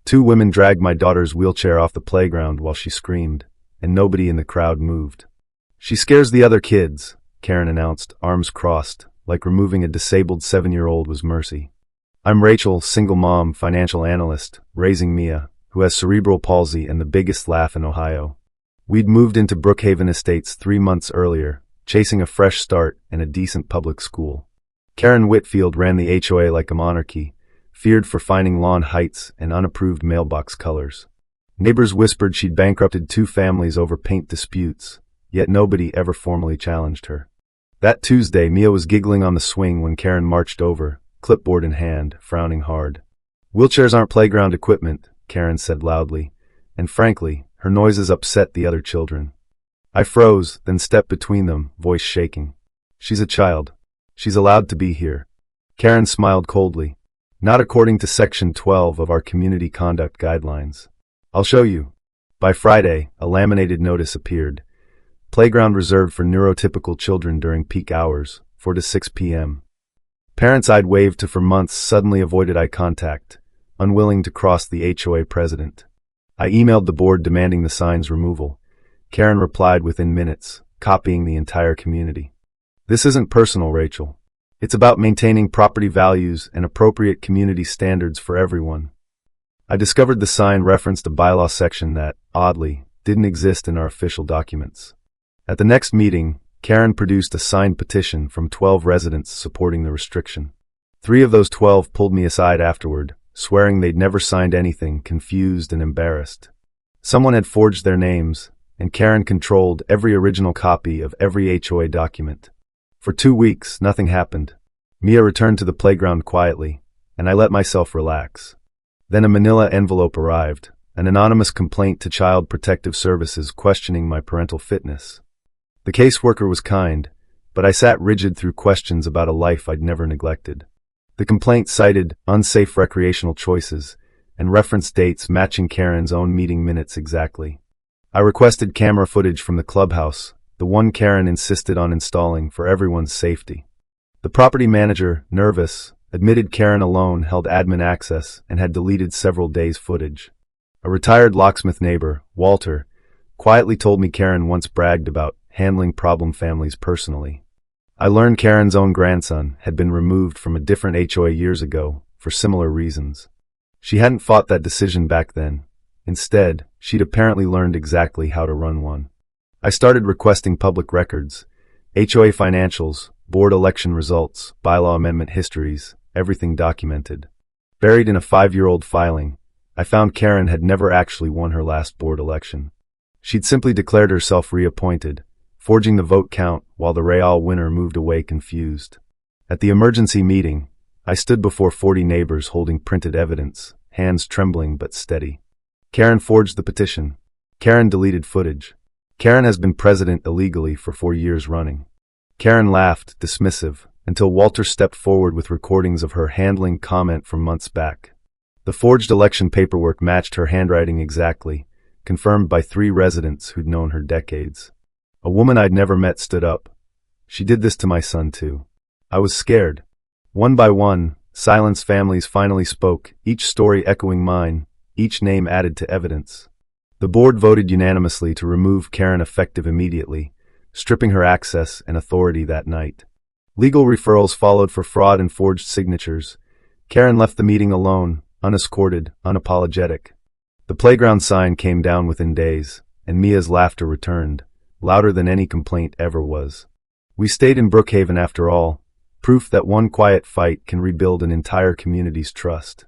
Two women dragged my daughter's wheelchair off the playground while she screamed, and nobody in the crowd moved. "She scares the other kids," Karen announced, arms crossed, like removing a disabled 7-year-old was mercy. "I'm Rachel, single mom, financial analyst, raising Mia, who has cerebral palsy and the biggest laugh in Ohio. We'd moved into Brookhaven Estates 3 months earlier, chasing a fresh start and a decent public school. Karen Whitfield ran the HOA like a monarchy, feared for finding lawn heights and unapproved mailbox colors. Neighbors whispered she'd bankrupted 2 families over paint disputes, yet nobody ever formally challenged her. That Tuesday, Mia was giggling on the swing when Karen marched over, clipboard in hand, frowning hard. "Wheelchairs aren't playground equipment," Karen said loudly, and frankly, her noises upset the other children. I froze, then stepped between them, voice shaking. "She's a child. She's allowed to be here." Karen smiled coldly. "Not according to Section 12 of our Community Conduct Guidelines. I'll show you." By Friday, a laminated notice appeared. Playground reserved for neurotypical children during peak hours, 4 to 6 p.m. Parents I'd waved to for months suddenly avoided eye contact, unwilling to cross the HOA president. I emailed the board demanding the sign's removal. Karen replied within minutes, copying the entire community. "This isn't personal, Rachel. It's about maintaining property values and appropriate community standards for everyone." I discovered the sign referenced a bylaw section that, oddly, didn't exist in our official documents. At the next meeting, Karen produced a signed petition from 12 residents supporting the restriction. 3 of those 12 pulled me aside afterward, swearing they'd never signed anything, confused and embarrassed. Someone had forged their names, and Karen controlled every original copy of every HOA document. For 2 weeks, nothing happened. Mia returned to the playground quietly, and I let myself relax. Then a manila envelope arrived, an anonymous complaint to Child Protective Services questioning my parental fitness. The caseworker was kind, but I sat rigid through questions about a life I'd never neglected. The complaint cited unsafe recreational choices and referenced dates matching Karen's own meeting minutes exactly. I requested camera footage from the clubhouse, the one Karen insisted on installing for everyone's safety. The property manager, nervous, admitted Karen alone held admin access and had deleted several days' footage. A retired locksmith neighbor, Walter, quietly told me Karen once bragged about handling problem families personally. I learned Karen's own grandson had been removed from a different HOA years ago for similar reasons. She hadn't fought that decision back then. Instead, she'd apparently learned exactly how to run one. I started requesting public records, HOA financials, board election results, bylaw amendment histories, everything documented. Buried in a 5-year-old filing, I found Karen had never actually won her last board election. She'd simply declared herself reappointed, forging the vote count while the Real winner moved away confused. At the emergency meeting, I stood before 40 neighbors holding printed evidence, hands trembling but steady. Karen forged the petition. Karen deleted footage. Karen has been president illegally for 4 years running. Karen laughed, dismissive, until Walter stepped forward with recordings of her handling comment from months back. The forged election paperwork matched her handwriting exactly, confirmed by 3 residents who'd known her decades. A woman I'd never met stood up. "She did this to my son too." I was scared. One by one, silenced families finally spoke, each story echoing mine, each name added to evidence. The board voted unanimously to remove Karen effective immediately, stripping her access and authority that night. Legal referrals followed for fraud and forged signatures. Karen left the meeting alone, unescorted, unapologetic. The playground sign came down within days, and Mia's laughter returned, louder than any complaint ever was. We stayed in Brookhaven after all, proof that one quiet fight can rebuild an entire community's trust.